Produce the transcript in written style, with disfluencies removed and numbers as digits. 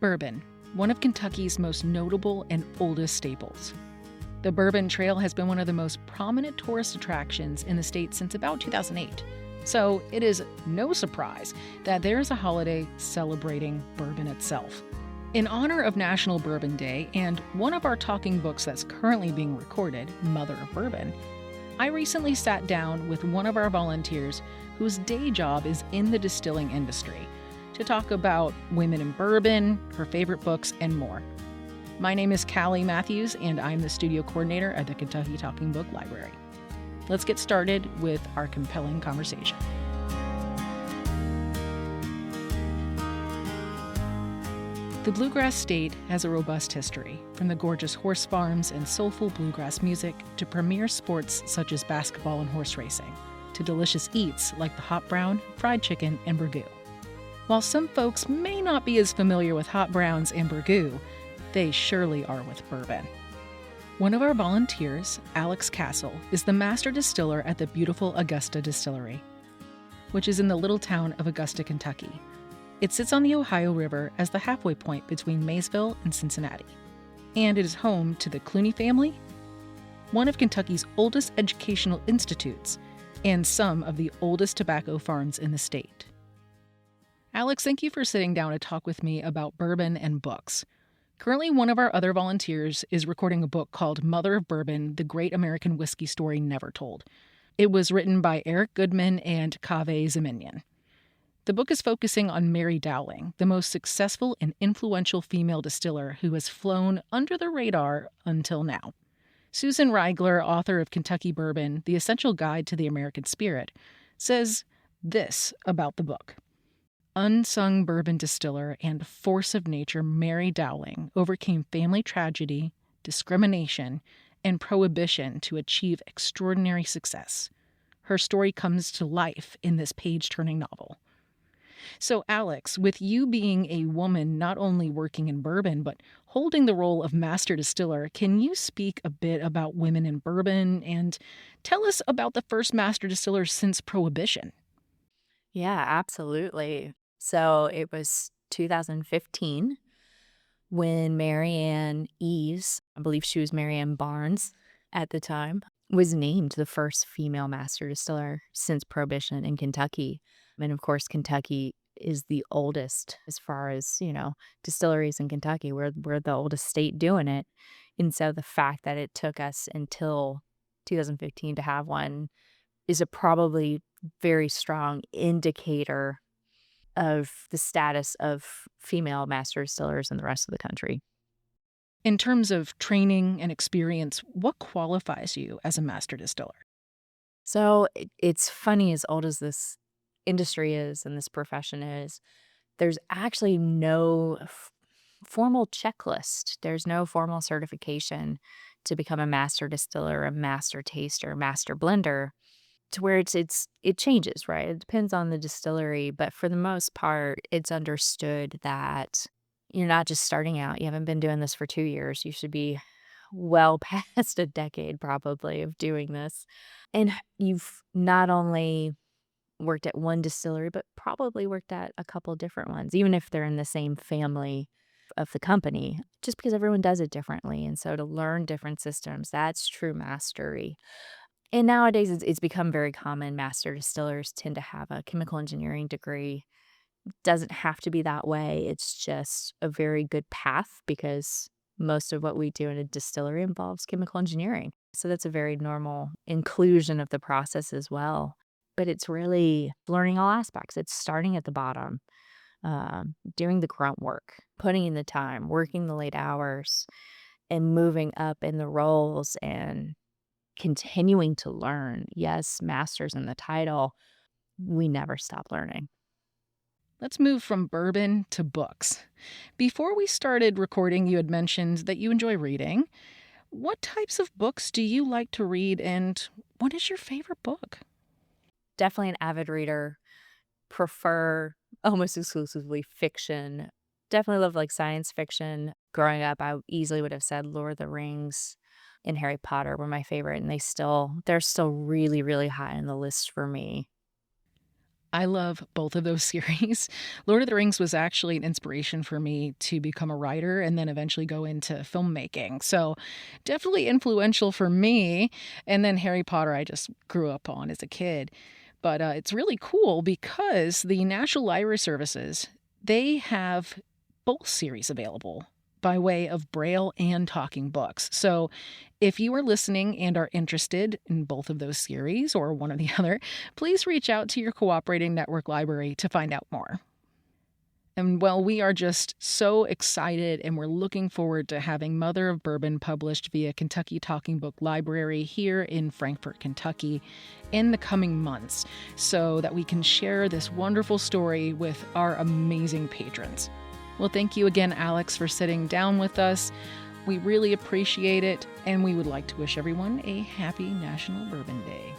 Bourbon, one of Kentucky's most notable and oldest staples. The Bourbon Trail has been one of the most prominent tourist attractions in the state since about 2008. So it is no surprise that there is a holiday celebrating bourbon itself. In honor of National Bourbon Day and one of our talking books that's currently being recorded, Mother of Bourbon, I recently sat down with one of our volunteers whose day job is in the distilling industry to talk about women in bourbon, her favorite books, and more. My name is Mattheus, and I'm the studio coordinator at the Kentucky Talking Book Library. Let's get started with our compelling conversation. The Bluegrass State has a robust history, from the gorgeous horse farms and soulful bluegrass music to premier sports such as basketball and horse racing, to delicious eats like the hot brown, fried chicken, and burgoo. While some folks may not be as familiar with hot browns and burgoo, they surely are with bourbon. One of our volunteers, Alex Castle, is the Master Distiller at the beautiful Augusta Distillery, which is in the little town of Augusta, Kentucky. It sits on the Ohio River as the halfway point between Maysville and Cincinnati, and it is home to the Clooney family, one of Kentucky's oldest educational institutes, and some of the oldest tobacco farms in the state. Alex, thank you for sitting down to talk with me about bourbon and books. Currently, one of our other volunteers is recording a book called Mother of Bourbon, The Great American Whiskey Story Never Told. It was written by Eric Goodman and Kaveh Zeminian. The book is focusing on Mary Dowling, the most successful and influential female distiller who has flown under the radar until now. Susan Reigler, author of Kentucky Bourbon, The Essential Guide to the American Spirit, says this about the book. Unsung bourbon distiller and force of nature Mary Dowling overcame family tragedy, discrimination, and prohibition to achieve extraordinary success. Her story comes to life in this page-turning novel. So, Alex, with you being a woman not only working in bourbon, but holding the role of master distiller, can you speak a bit about women in bourbon and tell us about the first master distiller since Prohibition? Yeah, absolutely. So it was 2015 when Marianne Eves, I believe she was Marianne Barnes at the time, was named the first female master distiller since Prohibition in Kentucky. And of course, Kentucky is the oldest as far as, distilleries in Kentucky. We're the oldest state doing it. And so the fact that it took us until 2015 to have one is a probably very strong indicator of the status of female master distillers in the rest of the country. In terms of training and experience, what qualifies you as a master distiller? So it's funny, as old as this industry is and this profession is, there's actually no formal checklist. There's no formal certification to become a master distiller, a master taster, master blender, to where it changes, right? It depends on the distillery, but for the most part, it's understood that you're not just starting out. You haven't been doing this for 2 years. You should be well past a decade probably of doing this. And you've not only worked at one distillery, but probably worked at a couple different ones, even if they're in the same family of the company, just because everyone does it differently. And so to learn different systems, that's true mastery. And nowadays, it's become very common. Master distillers tend to have a chemical engineering degree. Doesn't have to be that way. It's just a very good path because most of what we do in a distillery involves chemical engineering. So that's a very normal inclusion of the process as well. But it's really learning all aspects. It's starting at the bottom, doing the grunt work, putting in the time, working the late hours, and moving up in the roles and continuing to learn. Yes, master's in the title. We never stop learning. Let's move from bourbon to books. Before we started recording, you had mentioned that you enjoy reading. What types of books do you like to read, and what is your favorite book? Definitely an avid reader. Prefer almost exclusively fiction. Definitely love like science fiction. Growing up, I easily would have said Lord of the Rings and Harry Potter were my favorite, and they're still really, really high on the list for me. I love both of those series. Lord of the Rings was actually an inspiration for me to become a writer and then eventually go into filmmaking. So definitely influential for me. And then Harry Potter, I just grew up on as a kid. But it's really cool because the National Library Services, they have both series available by way of Braille and talking books. So if you are listening and are interested in both of those series or one or the other, please reach out to your cooperating network library to find out more. And well, we are just so excited and we're looking forward to having Mother of Bourbon published via Kentucky Talking Book Library here in Frankfort, Kentucky in the coming months so that we can share this wonderful story with our amazing patrons. Well, thank you again, Alex, for sitting down with us. We really appreciate it, and we would like to wish everyone a happy National Bourbon Day.